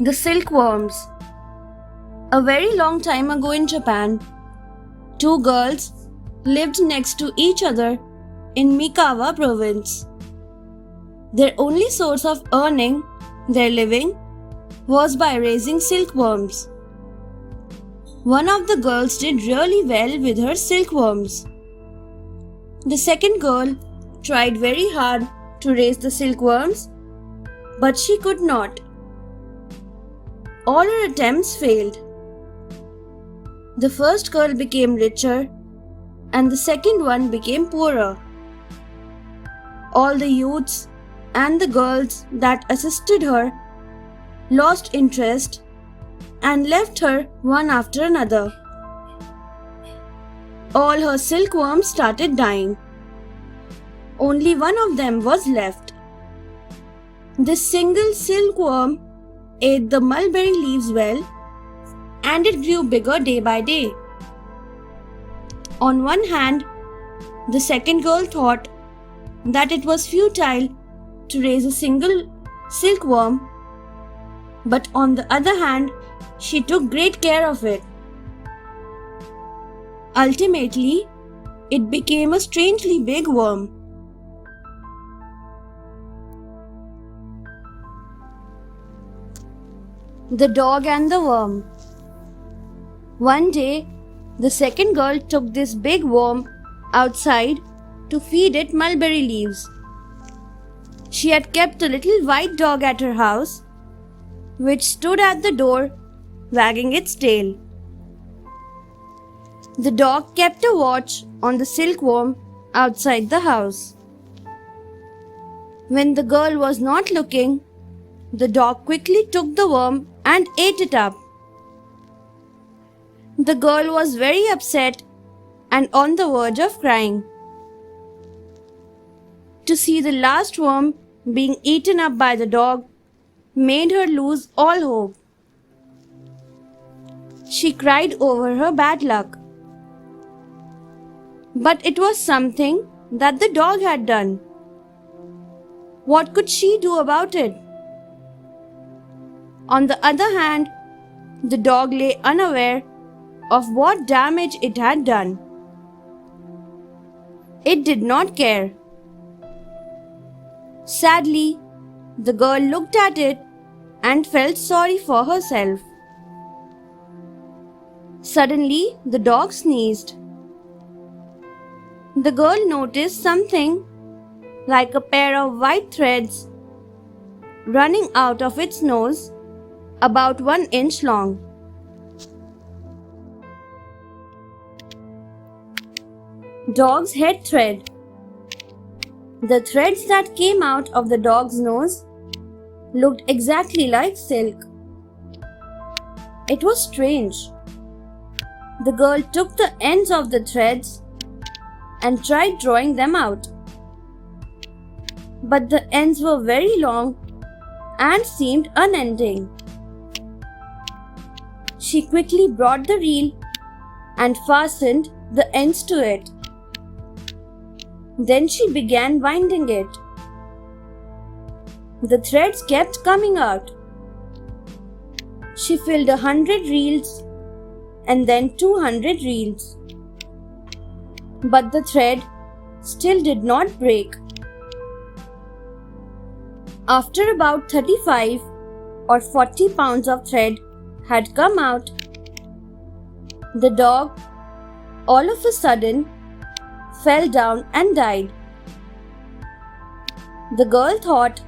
The Silkworms. A very long time ago in Japan, two girls lived next to each other in Mikawa province. Their only source of earning their living was by raising silkworms. One of the girls did really well with her silkworms. The second girl tried very hard to raise the silkworms, but she could not. All her attempts failed. The first girl became richer and the second one became poorer. All the youths and the girls that assisted her lost interest and left her one after another. All her silkworms started dying. Only one of them was left. This single silkworm ate the mulberry leaves well, and it grew bigger day by day. On one hand, the second girl thought that it was futile to raise a single silkworm, but on the other hand, she took great care of it. Ultimately, it became a strangely big worm. The Dog and the Worm. One day, the second girl took this big worm outside to feed it mulberry leaves. She had kept a little white dog at her house, which stood at the door, wagging its tail. The dog kept a watch on the silkworm outside the house. When the girl was not looking, the dog quickly took the worm and ate it up. The girl was very upset and on the verge of crying. To see the last worm being eaten up by the dog made her lose all hope. She cried over her bad luck. But it was something that the dog had done. What could she do about it? On the other hand, the dog lay unaware of what damage it had done. It did not care. Sadly, the girl looked at it and felt sorry for herself. Suddenly, the dog sneezed. The girl noticed something like a pair of white threads running out of its nose, about 1 inch long. Dog's head thread. The threads that came out of the dog's nose looked exactly like silk. It was strange. The girl took the ends of the threads and tried drawing them out. But the ends were very long and seemed unending. She quickly brought the reel and fastened the ends to it. Then she began winding it. The threads kept coming out. She filled 100 reels and then 200 reels. But the thread still did not break. After about 35 or 40 pounds of thread had come out, the dog, all of a sudden, fell down and died. The girl thought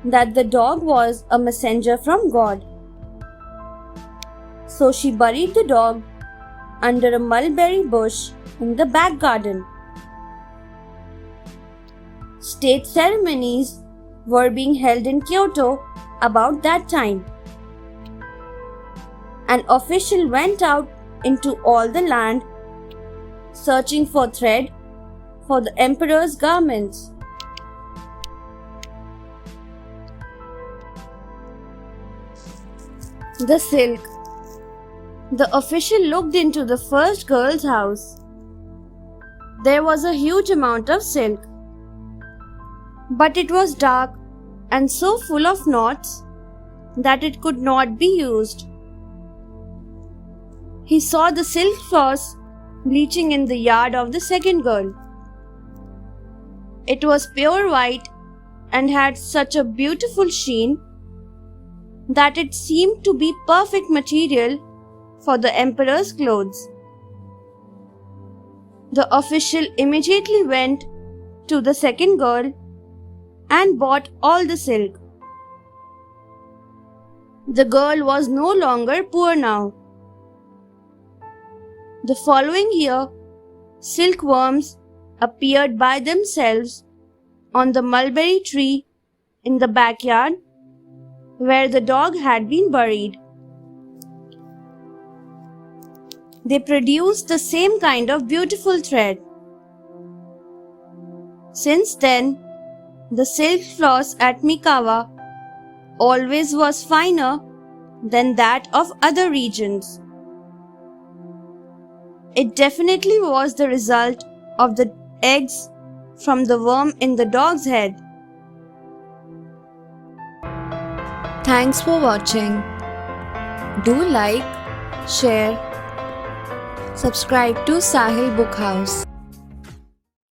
that the dog was a messenger from God. So she buried the dog under a mulberry bush in the back garden. State ceremonies were being held in Kyoto about that time. An official went out into all the land searching for thread for the emperor's garments. The silk. The official looked into the first girl's house. There was a huge amount of silk, but it was dark and so full of knots that it could not be used. He saw the silk floss bleaching in the yard of the second girl. It was pure white and had such a beautiful sheen that it seemed to be perfect material for the emperor's clothes. The official immediately went to the second girl and bought all the silk. The girl was no longer poor now. The following year, silkworms appeared by themselves on the mulberry tree in the backyard where the dog had been buried. They produced the same kind of beautiful thread. Since then, the silk floss at Mikawa always was finer than that of other regions. It definitely was the result of the eggs from the worm in the dog's head. Thanks for watching. Do like, share, subscribe to Sahil Book House.